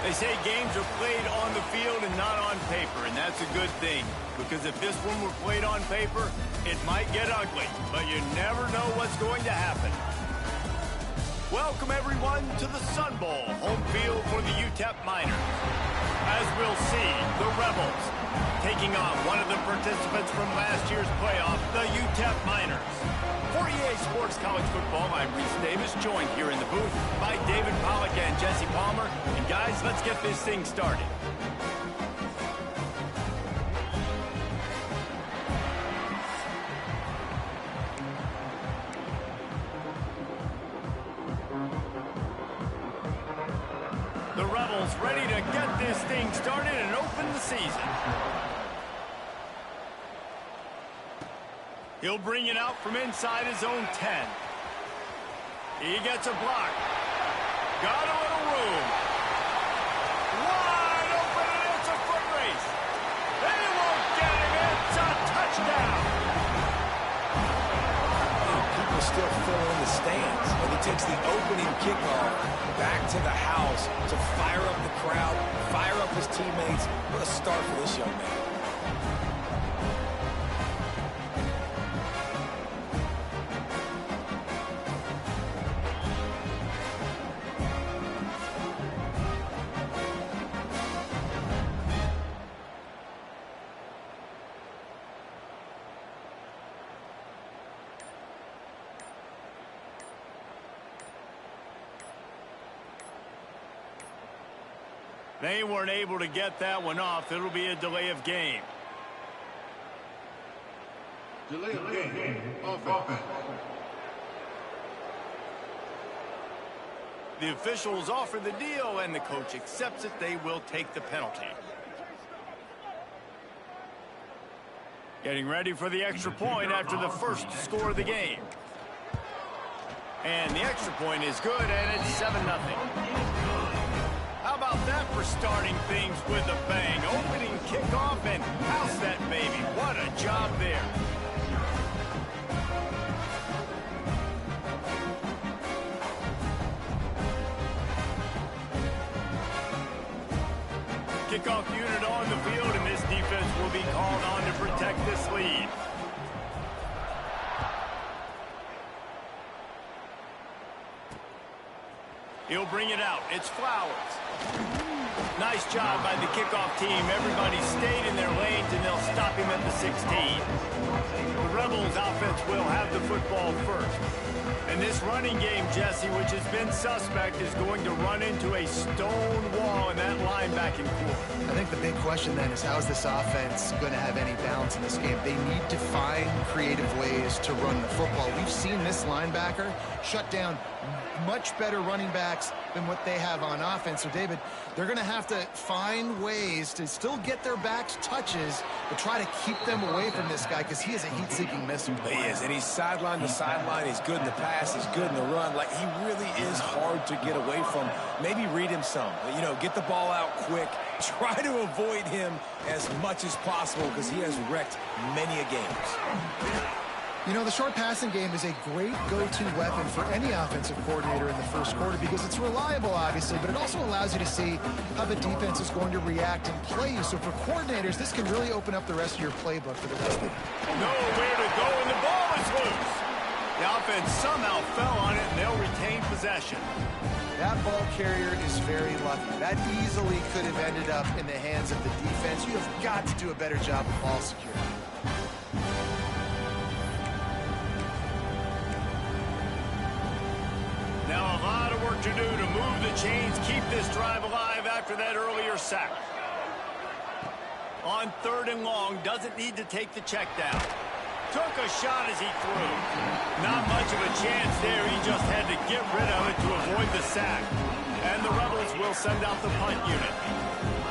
They say games are played on the field and not on paper, and that's a good thing. Because if this one were played on paper, it might get ugly, but you never know what's going to happen. Welcome, everyone, to the Sun Bowl, home field for the UTEP Miners. As we'll see, the Rebels taking on one of the participants from last year's playoff, the UTEP Miners. For EA Sports College Football, I'm Reese Davis, joined here in the booth by David Pollack and Jesse Palmer. And guys, let's get this thing started. The Rebels ready to get this thing started and open the season. He'll bring it out from inside his own 10. He gets a block. Got a little room. Wide open, and it's a foot race. They won't get him. It's a touchdown. People still fill in the stands. And he takes the opening kickoff back to the house to fire up the crowd, fire up his teammates. What a start for this young man. They weren't able to get that one off. It'll be a delay of game. Delay of game. Offense. The officials offer the deal, and the coach accepts it. They will take the penalty. Getting ready for the extra point after the first score of the game. And the extra point is good, and it's 7-0. How about that for starting things with a bang? Opening kickoff and house that baby. What a job there. Kickoff unit on the field, and this defense will be called on to protect this lead. He'll bring it out. It's Flowers. Nice job by the kickoff team. Everybody stayed in their lanes, and they'll stop him at the 16. The Rebels offense will have the football first. And this running game, Jesse, which has been suspect, is going to run into a stone wall in that linebacking core. I think the big question then is, how is this offense going to have any balance in this game? They need to find creative ways to run the football. We've seen this linebacker shut down much better running backs than what they have on offense. So, David, they're going to have to find ways to still get their backs touches, but try to keep them away from this guy, because he is a heat-seeking missile. He is, and he's sideline to sideline. He's good in the pass. He's good in the run. Like, he really is hard to get away from. Maybe read him some. You know, get the ball out quick. Try to avoid him as much as possible, because he has wrecked many a games. You know, the short passing game is a great go-to weapon for any offensive coordinator in the first quarter, because it's reliable, obviously, but it also allows you to see how the defense is going to react and play you. So for coordinators, this can really open up the rest of your playbook for the rest of the game. Nowhere to go, and the ball is loose. The offense somehow fell on it, and they'll retain possession. That ball carrier is very lucky. That easily could have ended up in the hands of the defense. You have got to do a better job of ball security. Now a lot of work to do to move the chains, keep this drive alive after that earlier sack. On 3rd and long, doesn't need to take the check down. Took a shot as he threw. Not much of a chance there. He just had to get rid of it to avoid the sack. And the Rebels will send out the punt unit.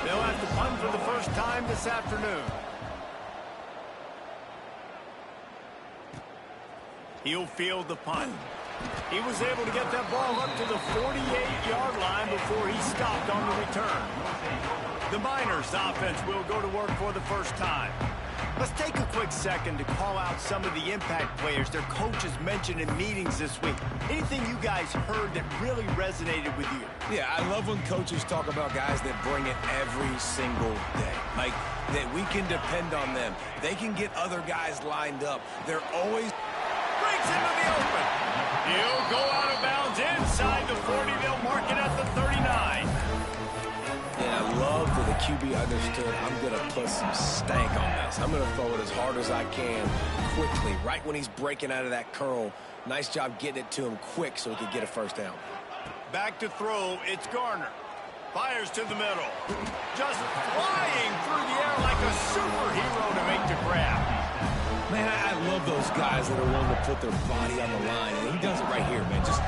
They'll have to punt for the first time this afternoon. He'll field the punt. He was able to get that ball up to the 48-yard line before he stopped on the return. The Miners offense will go to work for the first time. Let's take a quick second to call out some of the impact players their coaches mentioned in meetings this week. Anything you guys heard that really resonated with you? Yeah, I love when coaches talk about guys that bring it every single day. Like, that we can depend on them. They can get other guys lined up. They're always... Breaks into the open. He'll go out of bounds inside the 40. They'll mark it at the 39. And I love that the QB understood, I'm going to put some stank on this. I'm going to throw it as hard as I can quickly, right when he's breaking out of that curl. Nice job getting it to him quick so he could get a first down. Back to throw, it's Garner. Fires to the middle. Just flying through the air like a superhero to make the grab. Man, I love those guys that are willing to put their body on the line. And he does it right here, man. Just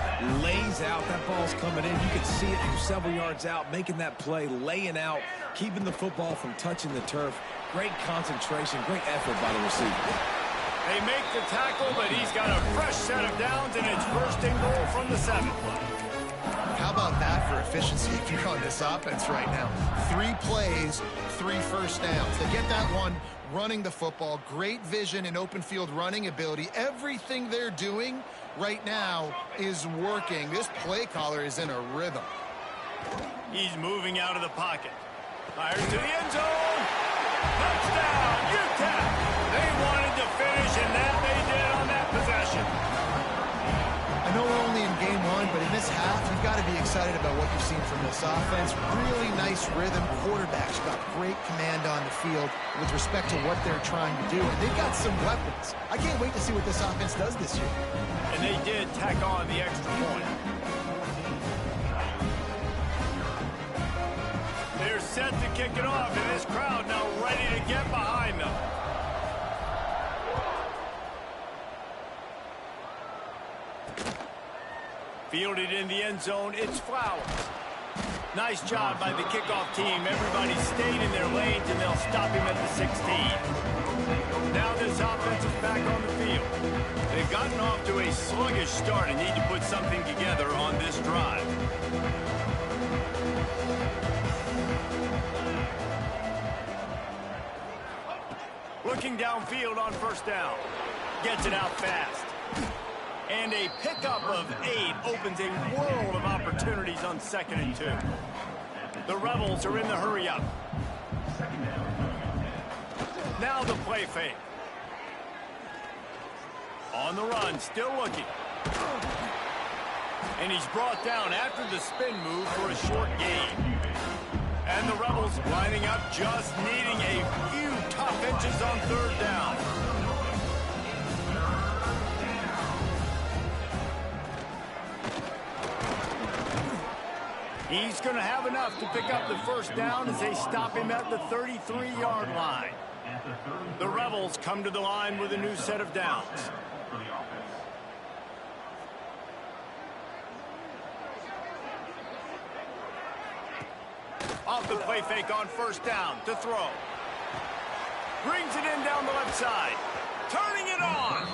lays out. That ball's coming in. You can see it from several yards out, making that play, laying out, keeping the football from touching the turf. Great concentration, great effort by the receiver. They make the tackle, but he's got a fresh set of downs, and it's first and goal from the 7. How about that for efficiency if you're on this offense right now? 3 plays, 3 first downs. They get that one running the football. Great vision and open field running ability. Everything they're doing right now is working. This play caller is in a rhythm. He's moving out of the pocket. Fires to the end zone. Touchdown, UTEP. They wanted to finish, and that they did on that possession. I know we're only in game 1, but in this half, you've got to be excited about what you've seen from this offense. Really nice rhythm. Quarterback's got great command on the field with respect to what they're trying to do. And they've got some weapons. I can't wait to see what this offense does this year. And they did tack on the extra point. They're set to kick it off, and this crowd now ready to get behind them. Fielded in the end zone, it's Flowers. Nice job by the kickoff team. Everybody stayed in their lanes, and they'll stop him at the 16. Now this offense is back on the field. They've gotten off to a sluggish start and need to put something together on this drive. Looking downfield on first down. Gets it out fast. And a pickup of 8 opens a world of opportunities on 2nd and 2. The Rebels are in the hurry-up. Now the play fake. On the run, still looking. And he's brought down after the spin move for a short gain. And the Rebels lining up, just needing a few tough inches on 3rd down. He's going to have enough to pick up the first down as they stop him at the 33-yard line. The Rebels come to the line with a new set of downs. Off the play fake on first down to throw. Brings it in down the left side. Turning it on.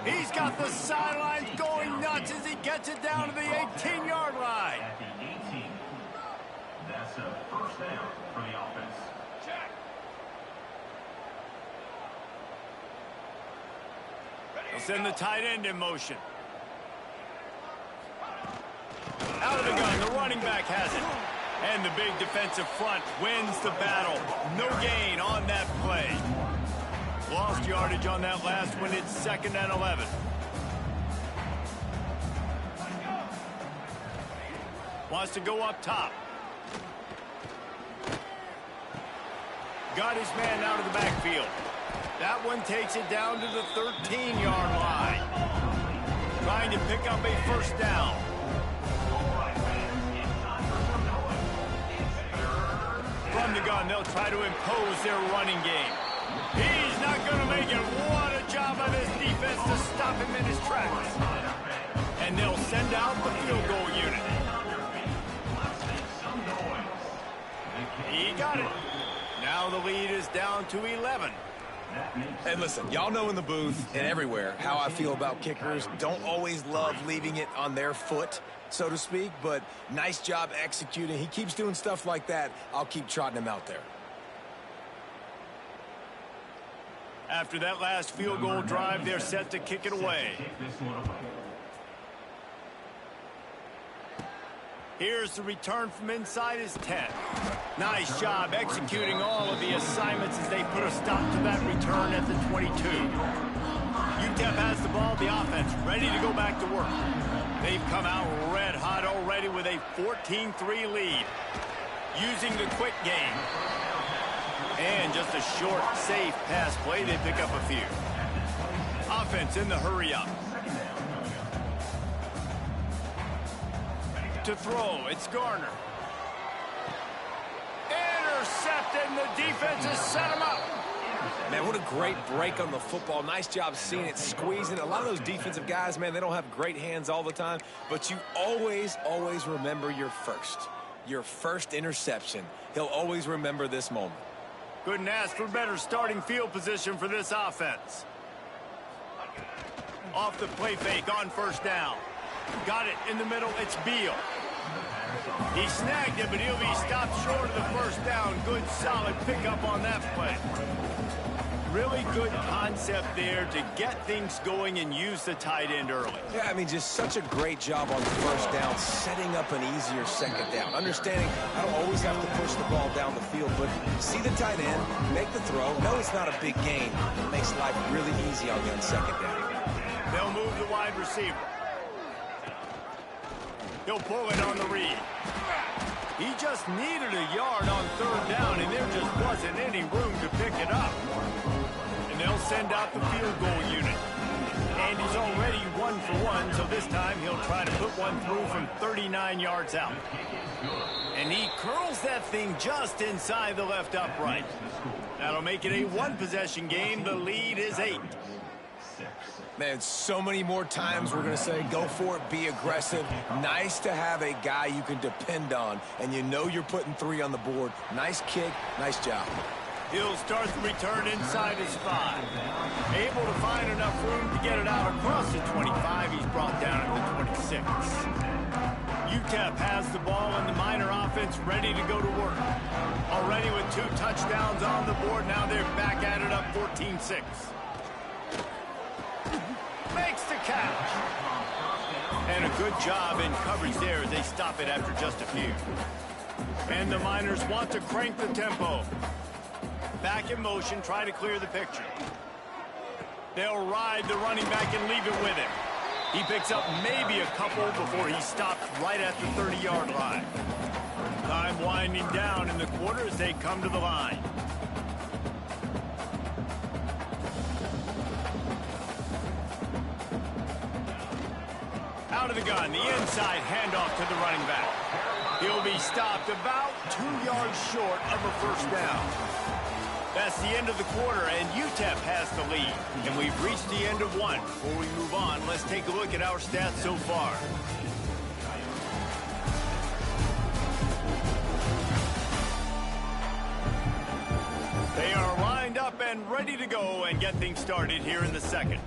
He's got the sidelines going nuts as he gets it down to the 18-yard line. That's a first down for the offense. Check. They'll send the tight end in motion. Out of the gun, the running back has it. And the big defensive front wins the battle. No gain on that play. Lost yardage on that last one. It's 2nd and 11. Wants to go up top. Got his man out of the backfield. That one takes it down to the 13-yard line. Trying to pick up a first down. From the gun, they'll try to impose their running game. He's not going to make it. What a job by this defense to stop him in his tracks. And they'll send out the field goal unit. He got it. Now the lead is down to 11. And listen, y'all know in the booth and everywhere how I feel about kickers. Don't always love leaving it on their foot, so to speak, but nice job executing. He keeps doing stuff like that. I'll keep trotting him out there. After that last field goal drive, they're set to kick it away. Here's the return from inside his 10. Nice job executing all of the assignments as they put a stop to that return at the 22. UTEP has the ball, the offense ready to go back to work. They've come out red hot already with a 14-3 lead. Using the quick game. And just a short, safe pass play, they pick up a few. Offense in the hurry-up. To throw, it's Garner. Intercepted, and the defense has set him up. Man, what a great break on the football. Nice job seeing it, squeezing. A lot of those defensive guys, man, they don't have great hands all the time, but you always remember your first interception. He'll always remember this moment. Couldn't ask for better starting field position for this offense. Off the play fake on first down. Got it in the middle, it's Beal. He snagged it, but he'll be stopped short of the first down. Good, solid pickup on that play. Really good concept there to get things going and use the tight end early. Yeah, I mean, just such a great job on the first down, setting up an easier second down. Understanding I don't always have to push the ball down the field, but see the tight end, make the throw. No, it's not a big gain. It makes life really easy on you on second down. They'll move the wide receiver. He'll pull it on the read. He just needed a yard on third down, and there just wasn't any room to pick it up. And they'll send out the field goal unit. And he's already 1 for 1, so this time he'll try to put one through from 39 yards out. And he curls that thing just inside the left upright. That'll make it a one-possession game. The lead is 8. Man, so many more times we're going to say, go for it, be aggressive. Nice to have a guy you can depend on, and you know you're putting 3 on the board. Nice kick, nice job. He'll start the return inside his 5. Able to find enough room to get it out across the 25. He's brought down at the 26. UTEP has the ball, and the Miner offense ready to go to work. Already with 2 touchdowns on the board, now they're back at it up 14-6. Makes the catch. And a good job in coverage there as they stop it after just a few. And the Miners want to crank the tempo. Back in motion, try to clear the picture. They'll ride the running back and leave it with him. He picks up maybe a couple before he stops right at the 30-yard line. Time winding down in the quarter as they come to the line. Out of the gun, the inside handoff to the running back. He'll be stopped about 2 yards short of a first down. That's the end of the quarter, and UTEP has the lead. And we've reached the end of one. Before we move on, let's take a look at our stats so far. They are lined up and ready to go and get things started here in the second.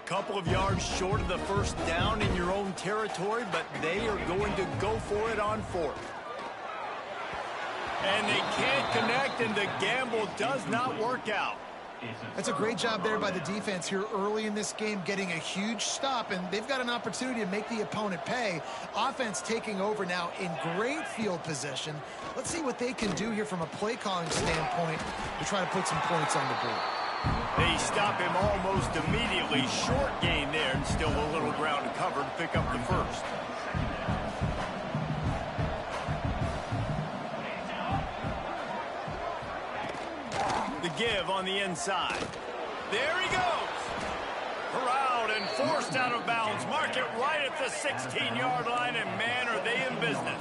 Couple of yards short of the first down in your own territory, but they are going to go for it on 4th. And they can't connect, and the gamble does not work out. That's a great job there by the defense here early in this game, getting a huge stop, and they've got an opportunity to make the opponent pay. Offense taking over now in great field position. Let's see what they can do here from a play calling standpoint to try to put some points on the board. They stop him almost immediately. Short gain there, and still a little ground to cover to pick up the first. The give on the inside. There he goes. Corralled and forced out of bounds. Mark it right at the 16-yard line, and man, are they in business.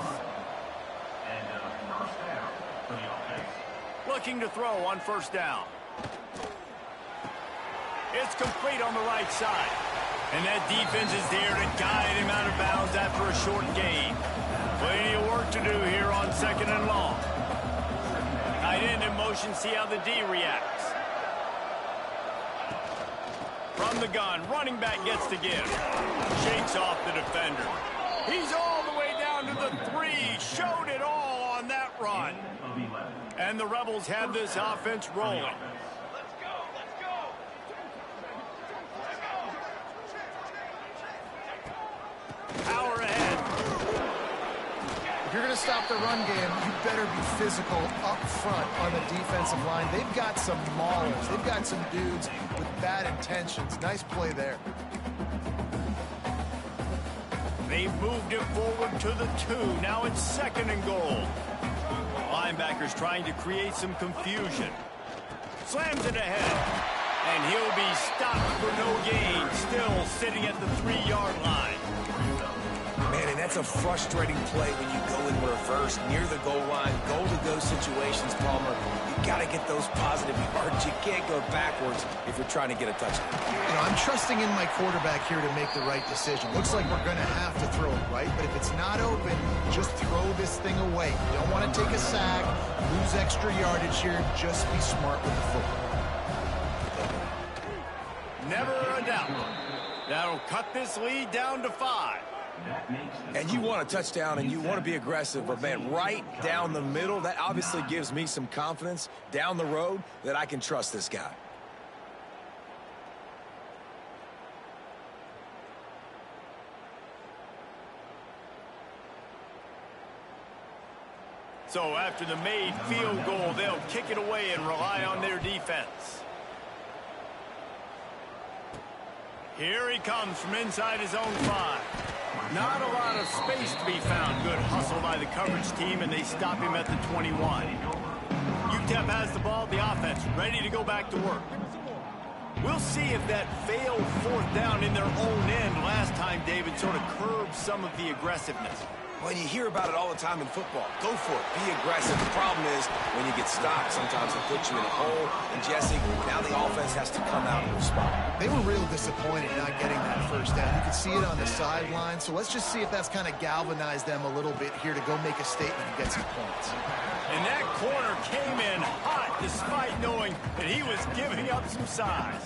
Looking to throw on first down. It's complete on the right side. And that defense is there to guide him out of bounds after a short gain. Plenty of work to do here on 2nd and long. Tight end in motion, see how the D reacts. From From the gun, running back gets to give. Shakes off the defender. He's all the way down to the 3. Showed it all on that run. And the Rebels have this offense rolling. Power ahead. If you're going to stop the run game, you better be physical up front on the defensive line. They've got some maulers. They've got some dudes with bad intentions. Nice play there. They've moved it forward to the 2. Now it's 2nd and goal. Linebackers trying to create some confusion. Slams it ahead. And he'll be stopped for no gain. Still sitting at the 3-yard line. Man, and that's a frustrating play when you go in reverse near the goal line, goal-to-go situations, Palmer. You got to get those positive yards. You can't go backwards if you're trying to get a touchdown. You know, I'm trusting in my quarterback here to make the right decision. Looks like we're going to have to throw it right, but if it's not open, just throw this thing away. You don't want to take a sack, lose extra yardage here. Just be smart with the football. Never a doubt. That'll cut this lead down to 5. And you want a touchdown and you want to be aggressive, but man, right down the middle, that obviously gives me some confidence down the road that I can trust this guy. So after the made field goal, they'll kick it away and rely on their defense. Here he comes from inside his own 5. Not a lot of space to be found. Good hustle by the coverage team, and they stop him at the 21. UTEP has the ball, the offense ready to go back to work. We'll see if that failed 4th down in their own end last time, David, sort of curbed some of the aggressiveness. Well, you hear about it all the time in football. Go for it. Be aggressive. The problem is when you get stopped, sometimes it puts you in a hole. And, Jesse, now the offense has to come out and respond. They were real disappointed not getting that 1st down. You could see it on the sideline. So let's just see if that's kind of galvanized them a little bit here to go make a statement and get some points. And that corner came in hot despite knowing that he was giving up some size.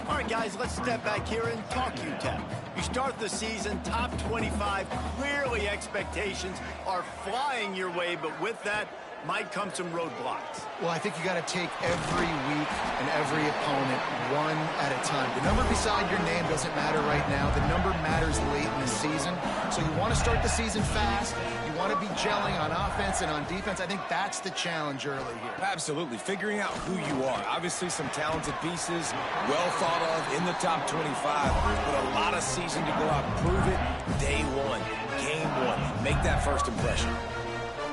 All right, guys, let's step back here and talk UTEP. You start the season top 25. Clearly expectations are flying your way, but with that might come some roadblocks. Well, I think you got to take every week and every opponent one at a time. The number beside your name doesn't matter right now. The number matters late in the season. So you want to start the season fast. You want to be gelling on offense and on defense. I think that's the challenge early here. Absolutely. Figuring out who you are. Obviously some talented pieces, well thought of in the top 25, but a lot of season to go out and prove it. Day 1, game 1. Make that first impression.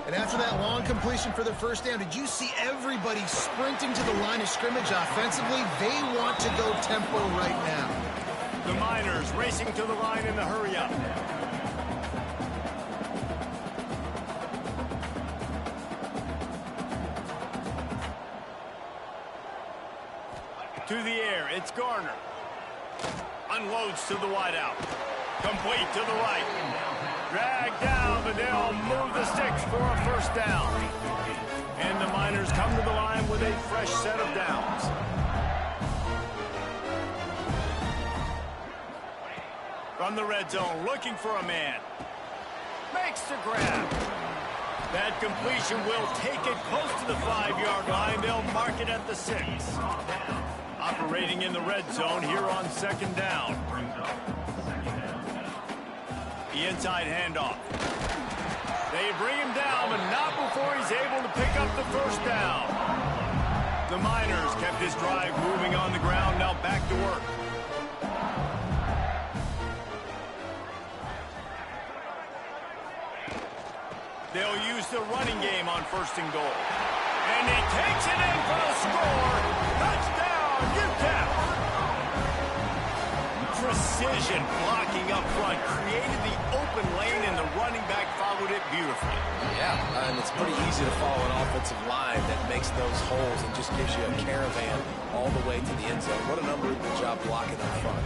And after that long completion for the 1st down, did you see everybody sprinting to the line of scrimmage offensively? They want to go tempo right now. The Miners racing to the line in the hurry-up. To the air, it's Garner. Unloads to the wideout. Complete to the right. Dragged down, but they'll move the sticks for a 1st down. And the Miners come to the line with a fresh set of downs. From the red zone, looking for a man. Makes the grab. That completion will take it close to the 5-yard line. They'll mark it at the 6. Operating in the red zone here on 2nd down. The inside handoff. They bring him down, but not before he's able to pick up the 1st down. The Miners kept his drive moving on the ground, now back to work. They'll use the running game on 1st and goal. And he takes it in for the score. Touchdown, UTEP! Precision blocking up front created the open lane, and the running back followed it beautifully. Yeah, and it's pretty easy to follow an offensive line that makes those holes and just gives you a caravan all the way to the end zone. What an unbelievable job blocking up front.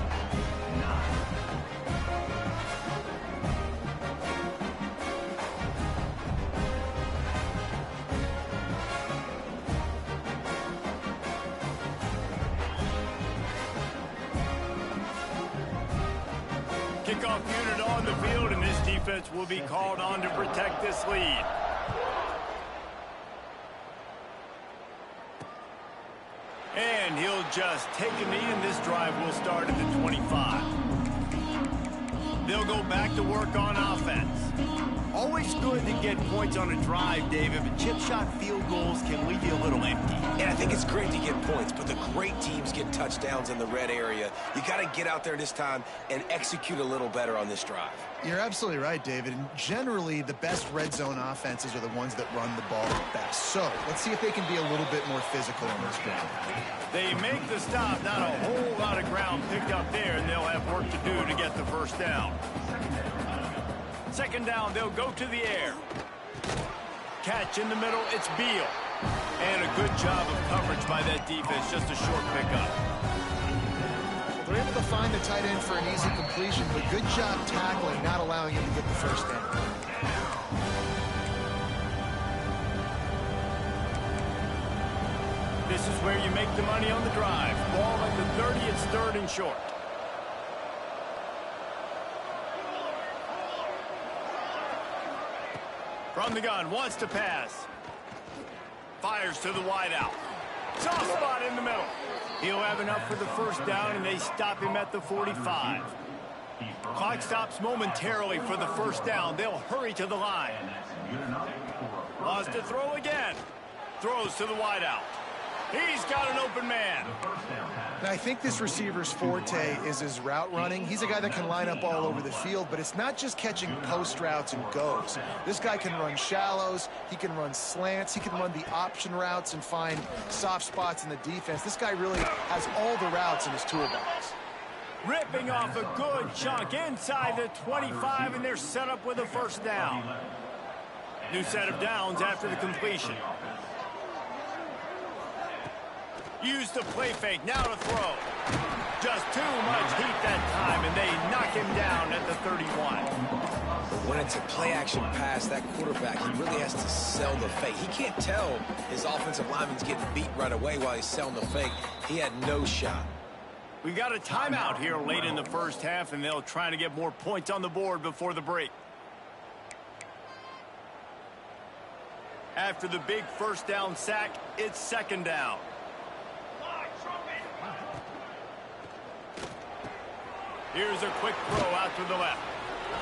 Kickoff unit on the field, and this defense will be called on to protect this lead. And he'll just take a knee, and this drive will start at the 25. They'll go back to work on offense. Always good to get points on a drive, David, but chip shot field goals can leave you a little empty. And I think it's great to get points, but the great teams get touchdowns in the red area. You got to get out there this time and execute a little better on this drive. You're absolutely right, David. And generally, the best red zone offenses are the ones that run the ball best. So let's see if they can be a little bit more physical on this drive. They make the stop, not a whole lot of ground picked up there, and they'll have work to do to get the first down. Second down, they'll go to the air. Catch in the middle, it's Beal. And a good job of coverage by that defense, just a short pickup. They're able to find the tight end for an easy completion, but good job tackling, not allowing him to get the first down. This is where you make the money on the drive. Ball at the 30, it's third and short. From the gun, wants to pass. Fires to the wideout. Soft spot in the middle. He'll have enough for the first down, and they stop him at the 45. Clock stops momentarily for the first down. They'll hurry to the line. Lost to throw again. Throws to the wideout. He's got an open man. Now, I think this receiver's forte is his route running. He's a guy that can line up all over the field, but it's not just catching post routes and goes. This guy can run shallows, he can run slants, he can run the option routes and find soft spots in the defense. This guy really has all the routes in his toolbox. Ripping off a good chunk inside the 25, and they're set up with a first down. New set of downs after the completion. Use the play fake, now to throw. Just too much heat that time, and they knock him down at the 31. When it's a play-action pass, that quarterback, he really has to sell the fake. He can't tell his offensive lineman's getting beat right away while he's selling the fake. He had no shot. We got a timeout here late in the first half, and they'll try to get more points on the board before the break. After the big first down sack, it's second down. Here's a quick throw out to the left.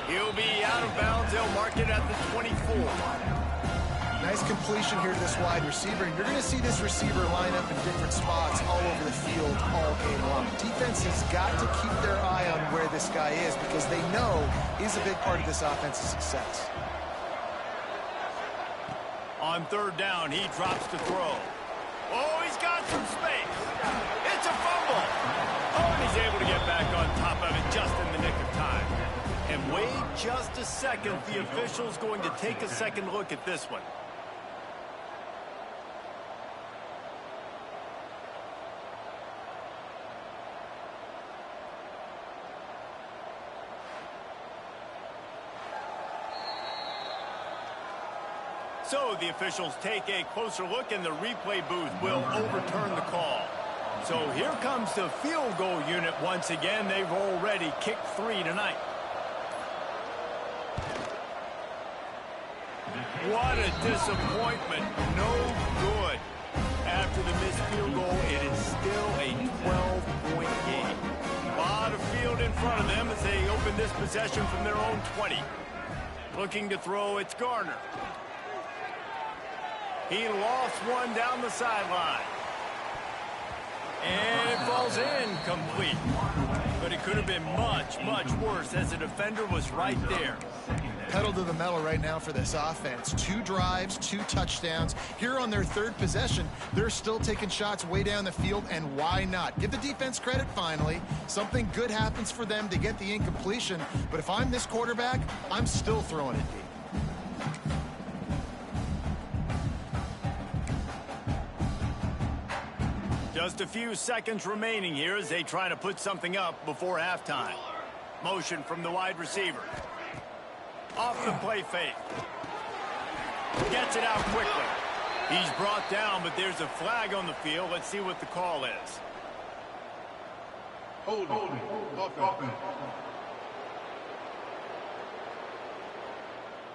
He'll be out of bounds. They'll mark it at the 24. Nice completion here to this wide receiver. And you're going to see this receiver line up in different spots all over the field all game long. Defense has got to keep their eye on where this guy is because they know he's a big part of this offense's success. On third down, he drops to throw. Oh, he's got some space. It's a fumble. Oh, and he's able to get back on top of it just in the nick of time. And wait just a second. The official's going to take a second look at this one. So the officials take a closer look, and the replay booth will overturn the call. So here comes the field goal unit once again. They've already kicked 3 tonight. What a disappointment. No good. After the missed field goal, it is still a 12-point game. A lot of field in front of them as they open this possession from their own 20. Looking to throw, it's Garner. He lost one down the sideline. And it falls incomplete. But it could have been much, much worse as the defender was right there. Pedal to the metal right now for this offense. 2 drives, 2 touchdowns. Here on their third possession, they're still taking shots way down the field, and why not? Give the defense credit finally. Something good happens for them to get the incompletion, but if I'm this quarterback, I'm still throwing it deep. Just a few seconds remaining here as they try to put something up before halftime. Motion from the wide receiver. Off the play fake. Gets it out quickly. He's brought down, but there's a flag on the field. Let's see what the call is. Holding. Offense.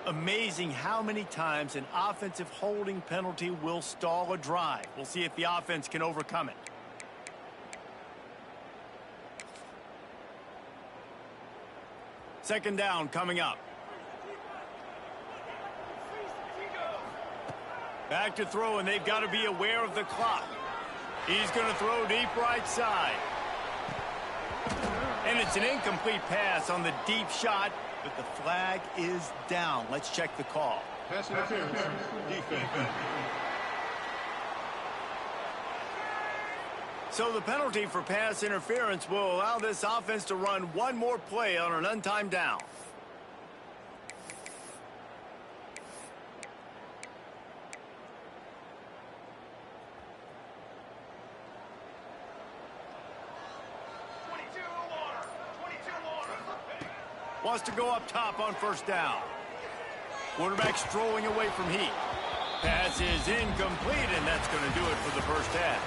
Amazing how many times an offensive holding penalty will stall a drive. We'll see if the offense can overcome it. Second down coming up. Back to throw, and they've got to be aware of the clock. He's going to throw deep right side. And it's an incomplete pass on the deep shot, but the flag is down. Let's check the call. Pass interference, defense. So the penalty for pass interference will allow this offense to run one more play on an untimed down. Wants to go up top on first down. Quarterback strolling away from heat. Pass is incomplete, and that's going to do it for the first half.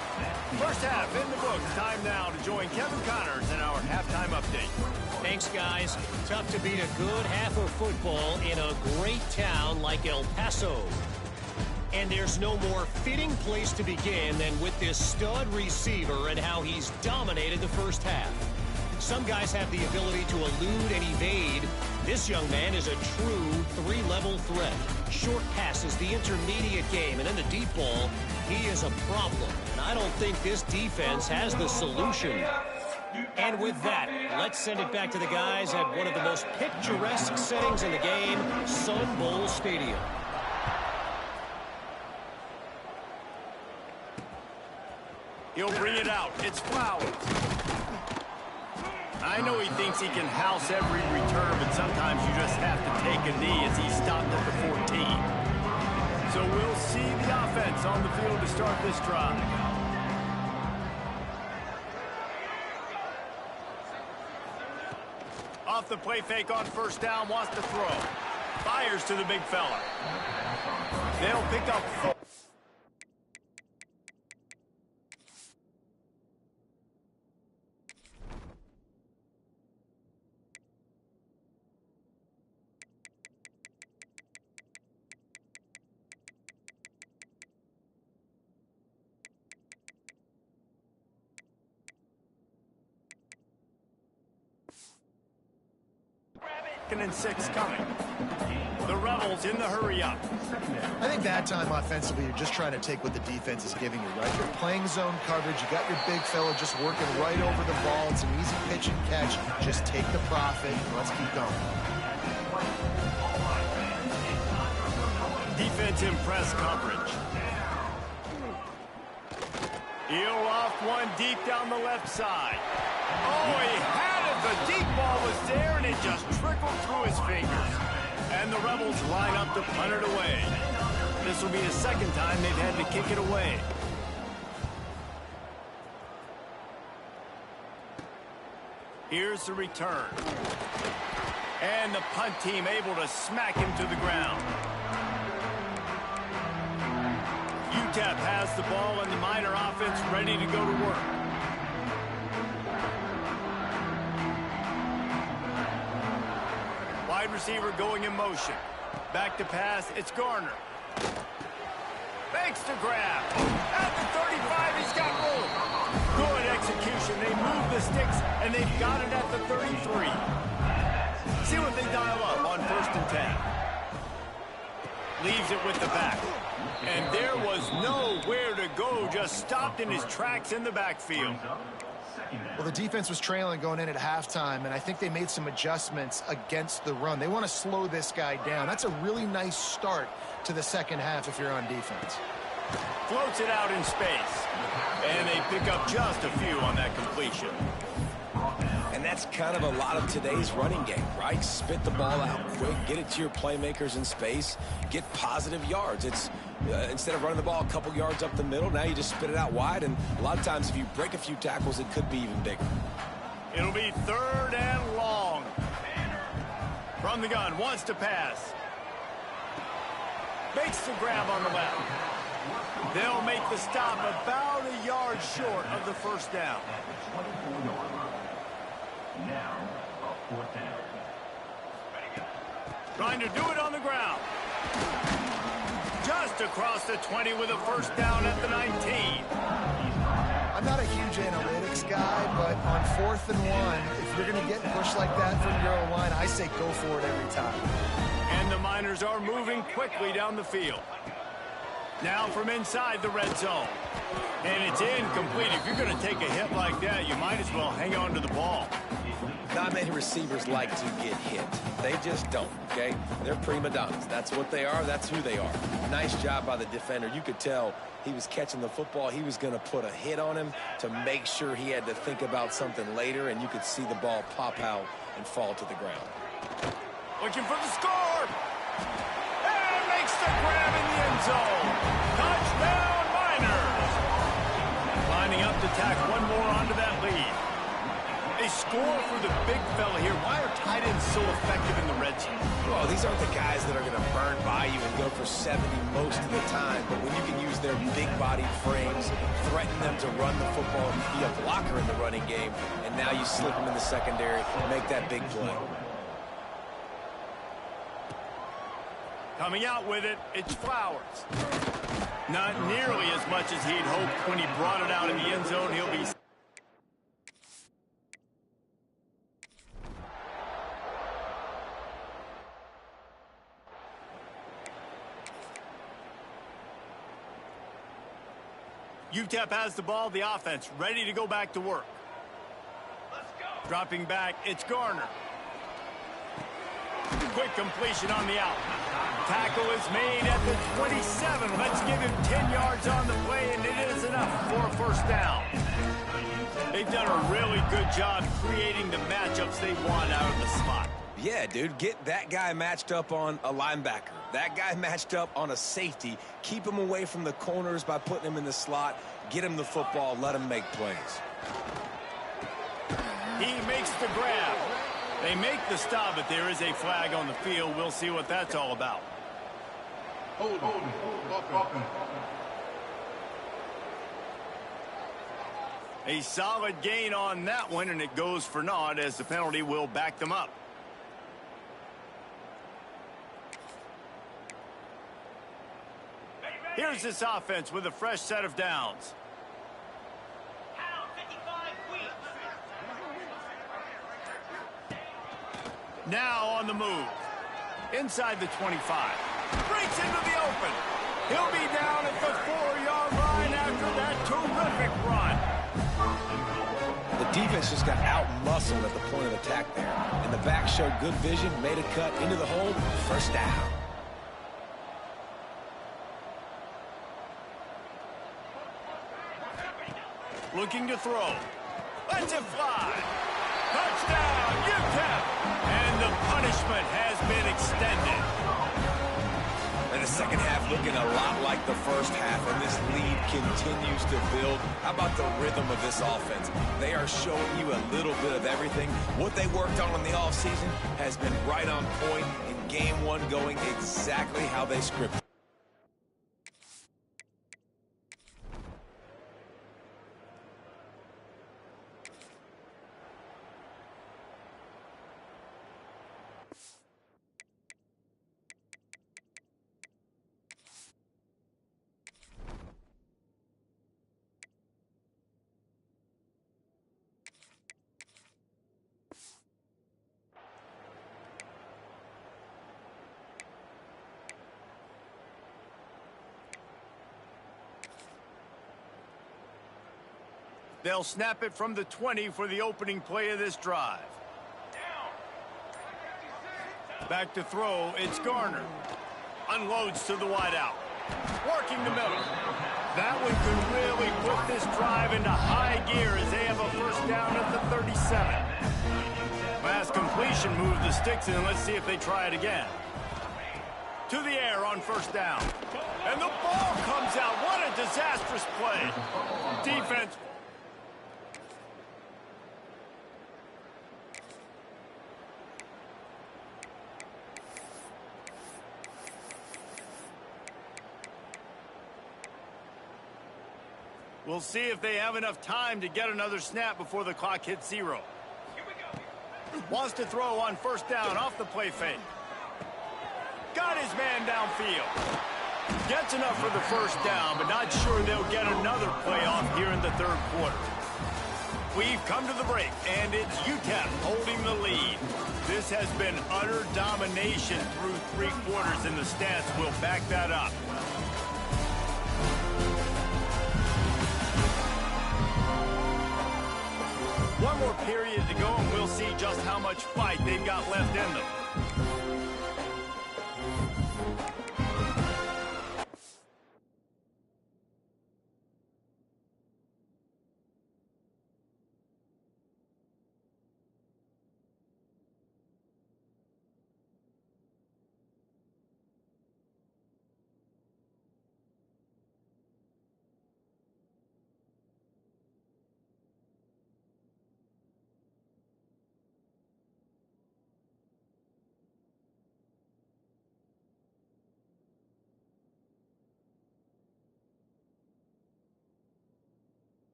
First half in the books. Time now to join Kevin Connors in our halftime update. Thanks, guys. Tough to beat a good half of football in a great town like El Paso. And there's no more fitting place to begin than with this stud receiver and how he's dominated the first half. Some guys have the ability to elude and evade. This young man is a true three-level threat. Short passes, the intermediate game, and then the deep ball, he is a problem. And I don't think this defense has the solution. And with that, let's send it back to the guys at one of the most picturesque settings in the game, Sun Bowl Stadium. He'll bring it out. It's Flowers. I know he thinks he can house every return, but sometimes you just have to take a knee as he stopped at the 14. So we'll see the offense on the field to start this drive. Off the play fake on first down, wants to throw. Fires to the big fella. They'll pick up 4. And 6 coming. The Rebels in the hurry up. I think that time offensively, you're just trying to take what the defense is giving you, right? You're playing zone coverage. You got your big fella just working right over the ball. It's an easy pitch and catch. Just take the profit and let's keep going. Defense in press coverage. He'll off one deep down the left side. Oh, he had it. The deep ball was there, and it just trickled through his fingers. And the Rebels line up to punt it away. This will be the second time they've had to kick it away. Here's the return. And the punt team able to smack him to the ground. UTEP has the ball, and the Miner offense ready to go to work. Wide receiver going in motion. Back to pass, it's Garner. Fakes to grab. At the 35, he's got room. Good execution. They move the sticks, and they've got it at the 33. See what they dial up on 1st and 10. Leaves it with the back. And there was nowhere to go, just stopped in his tracks in the backfield. Well, the defense was trailing going in at halftime, and I think they made some adjustments against the run. They want to slow this guy down. That's a really nice start to the second half if you're on defense. Floats it out in space. And they pick up just a few on that completion. And that's kind of a lot of today's running game, right? Spit the ball out quick, get it to your playmakers in space, get positive yards. It's instead of running the ball a couple yards up the middle, now you just spit it out wide, and a lot of times if you break a few tackles, it could be even bigger. It'll be 3rd and long. From the gun, wants to pass. Makes the grab on the left. They'll make the stop about a yard short of the first down. Now, a 4th down. Trying to do it on the ground. Just across the 20 with a first down at the 19. I'm not a huge analytics guy, but on 4th and 1, if you're going to get pushed like that from your own line, I say go for it every time. And the Miners are moving quickly down the field. Now from inside the red zone. And it's incomplete. If you're going to take a hit like that, you might as well hang on to the ball. Not many receivers like to get hit. They just don't, okay? They're prima donnas. That's what they are. That's who they are. Nice job by the defender. You could tell he was catching the football. He was going to put a hit on him to make sure he had to think about something later, and you could see the ball pop out and fall to the ground. Looking for the score. And makes the grab in the end zone. Touchdown, Miners. Lining up to tack one more onto that lead. A score for the big fella here. Why are tight ends so effective in the red zone? Well, these aren't the guys that are going to burn by you and go for 70 most of the time, but when you can use their big-bodied frames, threaten them to run the football, be a blocker in the running game, and now you slip them in the secondary and make that big play. Coming out with it, it's Flowers. Not nearly as much as he'd hoped when he brought it out in the end zone. He'll be... UTEP has the ball, the offense ready to go back to work. Let's go. Dropping back, it's Garner. Quick completion on the out. Tackle is made at the 27. Let's give him 10 yards on the play, and it is enough for a first down. They've done a really good job creating the matchups they want out of the slot. Yeah, dude, get that guy matched up on a linebacker. That guy matched up on a safety. Keep him away from the corners by putting him in the slot. Get him the football. Let him make plays. He makes the grab. They make the stop, but there is a flag on the field. We'll see what that's all about. Hold. A solid gain on that one, and it goes for naught as the penalty will back them up. Here's this offense with a fresh set of downs. Now on the move. Inside the 25. Breaks into the open. He'll be down at the 4-yard line after that terrific run. The defense just got out-muscled at the point of attack there. And the back showed good vision, made a cut into the hole, first down. Looking to throw. Lets it fly. Touchdown, UTEP. And the punishment has been extended. And the second half looking a lot like the first half, and this lead continues to build. How about the rhythm of this offense? They are showing you a little bit of everything. What they worked on in the offseason has been right on point, in game one going exactly how they scripted. They'll snap it from the 20 for the opening play of this drive. Back to throw, it's Garner. Unloads to the wideout. Working the middle. That one could really put this drive into high gear as they have a first down at the 37. Last completion moved the sticks in. Let's see if they try it again. To the air on first down. And the ball comes out. What a disastrous play. Defense. We'll see if they have enough time to get another snap before the clock hits 0. Wants to throw on first down off the play fake. Got his man downfield. Gets enough for the first down, but not sure they'll get another playoff here in the third quarter. We've come to the break, and it's UTEP holding the lead. This has been utter domination through three quarters, and the stats will back that up. One more period to go, and we'll see just how much fight they've got left in them.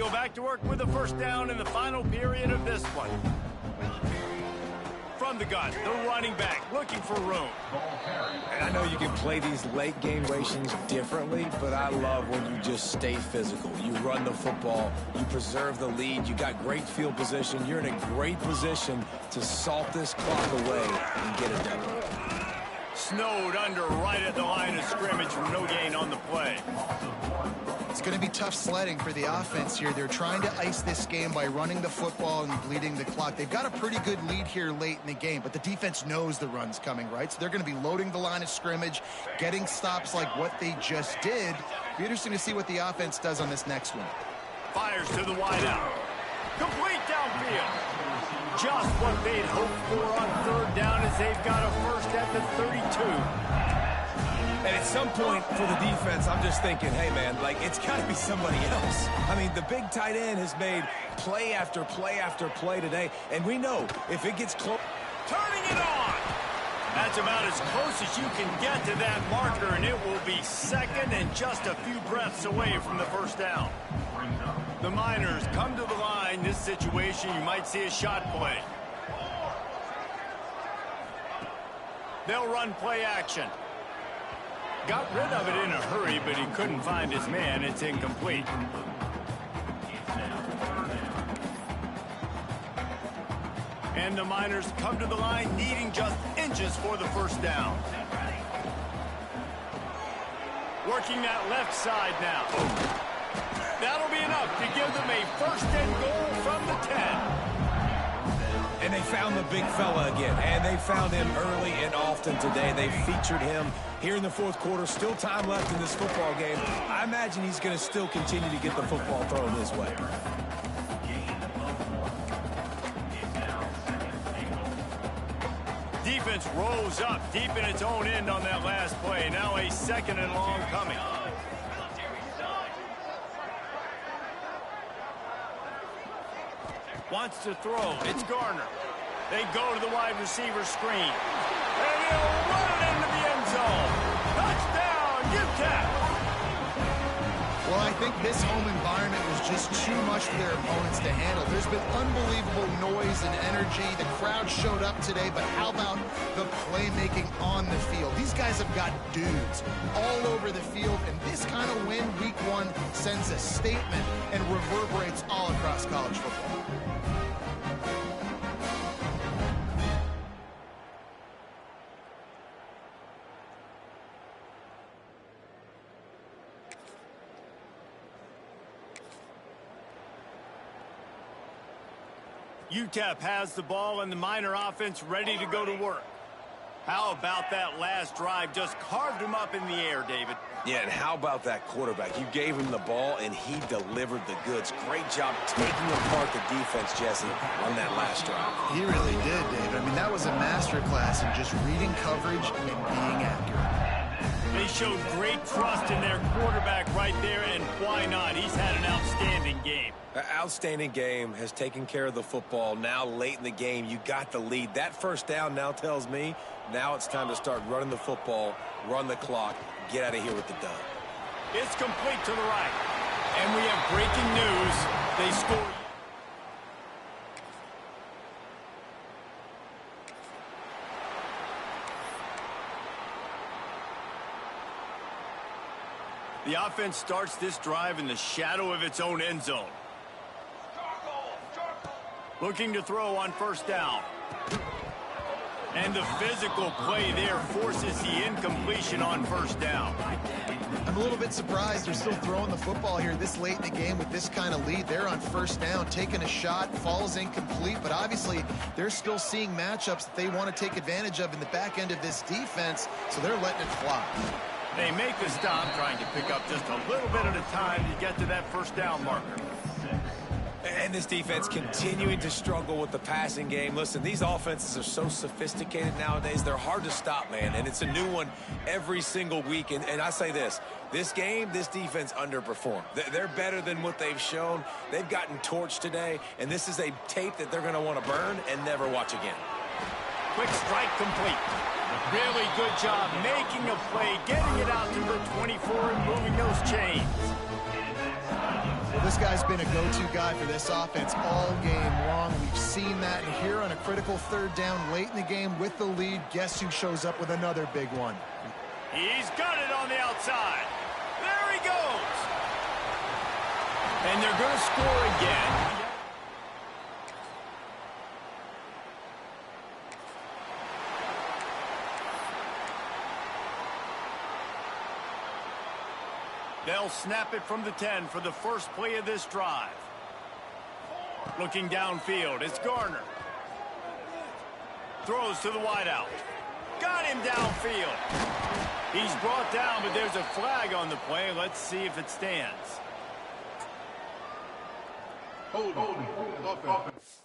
go back to work with a first down in the final period of this one. From the gun, the running back looking for room. And I know you can play these late game situations differently, but I love when you just stay physical. You run the football, you preserve the lead, you got great field position, you're in a great position to salt this clock away and get it done. Snowed under right at the line of scrimmage from no gain on the play. It's going to be tough sledding for the offense here. They're trying to ice this game by running the football and bleeding the clock. They've got a pretty good lead here late in the game, but the defense knows the run's coming, right? So they're going to be loading the line of scrimmage, getting stops like what they just did. Be interesting to see what the offense does on this next one. Fires to the wideout. Complete downfield. Just what they'd hoped for on third down as they've got a first at the 32. And at some point for the defense, I'm just thinking, hey, man, like, it's got to be somebody else. I mean, the big tight end has made play after play after play today, and we know if it gets close. Turning it on. That's about as close as you can get to that marker, and it will be second and just a few breaths away from the first down. The Miners come to the line. This situation, you might see a shot play. They'll run play action. Got rid of it in a hurry, but he couldn't find his man. It's incomplete. And the Miners come to the line needing just inches for the first down. Working that left side now. That'll be enough to give them a first and goal from the 10. And they found the big fella again, and they found him early and often today. They featured him here in the fourth quarter. Still time left in this football game. I imagine he's going to still continue to get the football thrown his way. Defense rolls up deep in its own end on that last play. Now a second and long coming. Wants to throw. It's Garner. They go to the wide receiver screen. And he'll run it into the end zone. Touchdown, UTEP. Well, I think this home environment was just too much for their opponents to handle. There's been unbelievable noise and energy. The crowd showed up today, but how about the playmaking on the field? These guys have got dudes all over the field, and this kind of win week one sends a statement and reverberates all across college football. UTEP has the ball and the Miner offense ready to go to work. How about that last drive? Just carved him up in the air, David. Yeah, and how about that quarterback? You gave him the ball, and he delivered the goods. Great job taking apart the defense, Jesse, on that last drive. He really did, David. I mean, that was a masterclass in just reading coverage and being accurate. They showed great trust in their quarterback right there, and why not? He's had an outstanding game. An outstanding game, has taken care of the football. Now, late in the game, you got the lead. That first down now tells me now it's time to start running the football, run the clock, get out of here with the dub. It's complete to the right. And we have breaking news. They scored. The offense starts this drive in the shadow of its own end zone. Looking to throw on first down. And the physical play there forces the incompletion on first down. I'm a little bit surprised they're still throwing the football here this late in the game with this kind of lead. They're on first down, taking a shot, falls incomplete, but obviously they're still seeing matchups that they want to take advantage of in the back end of this defense, so they're letting it fly. They make the stop, trying to pick up just a little bit at a time to get to that first down marker. And this defense continuing to struggle with the passing game. Listen, these offenses are so sophisticated nowadays. They're hard to stop, man. And it's a new one every single week. And I say this game, this defense underperformed. They're better than what they've shown. They've gotten torched today. And this is a tape that they're going to want to burn and never watch again. Quick strike complete. Really good job making a play, getting it out to the 24 and moving those chains. This guy's been a go-to guy for this offense all game long. We've seen that, and here on a critical third down late in the game with the lead, guess who shows up with another big one? He's got it on the outside. There he goes. And they're going to score again. They'll snap it from the 10 for the first play of this drive. Looking downfield, it's Garner. Throws to the wideout. Got him downfield. He's brought down, but there's a flag on the play. Let's see if it stands. Hold on. Offense.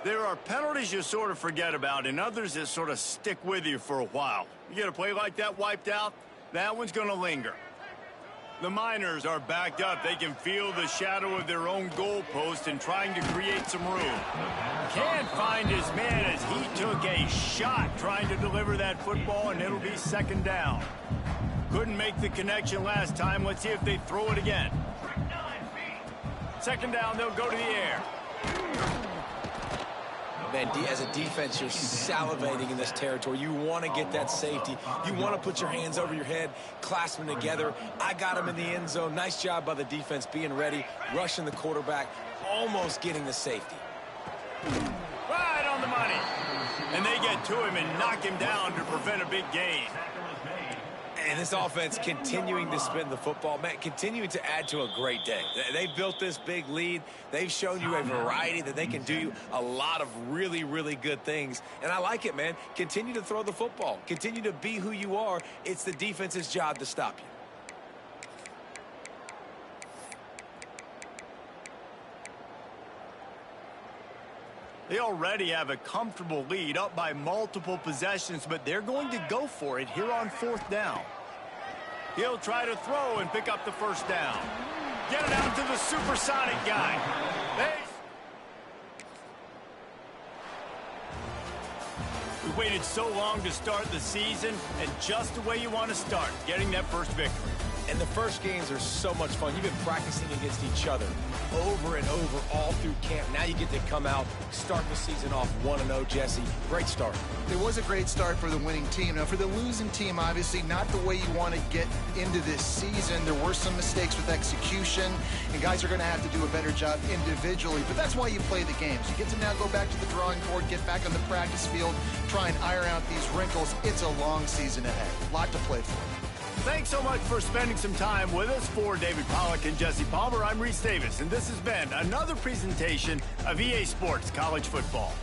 There are penalties you sort of forget about and others that sort of stick with you for a while. You get a play like that wiped out, that one's going to linger. The Miners are backed up. They can feel the shadow of their own goalpost and trying to create some room. Can't find his man as he took a shot trying to deliver that football, and it'll be second down. Couldn't make the connection last time. Let's see if they throw it again. Second down, they'll go to the air. Man, as a defense, you're salivating in this territory. You want to get that safety. You want to put your hands over your head, clasp them together. I got him in the end zone. Nice job by the defense being ready, rushing the quarterback, almost getting the safety. Right on the money. And they get to him and knock him down to prevent a big gain. And this offense continuing to spin the football, man, continuing to add to a great day. They built this big lead. They've shown you a variety that they can do a lot of really, really good things. And I like it, man. Continue to throw the football. Continue to be who you are. It's the defense's job to stop you. They already have a comfortable lead, up by multiple possessions, but they're going to go for it here on fourth down. He'll try to throw and pick up the first down. Get it out to the supersonic guy. We waited so long to start the season, and just the way you want to start, getting that first victory. And the first games are so much fun. You've been practicing against each other over and over all through camp. Now you get to come out, start the season off 1-0, Jesse. Great start. It was a great start for the winning team. Now, for the losing team, obviously not the way you want to get into this season. There were some mistakes with execution, and guys are going to have to do a better job individually. But that's why you play the games. You get to now go back to the drawing board, get back on the practice field, try and iron out these wrinkles. It's a long season ahead. A lot to play for. Thanks so much for spending some time with us. For David Pollack and Jesse Palmer, I'm Reese Davis, and this has been another presentation of EA Sports College Football.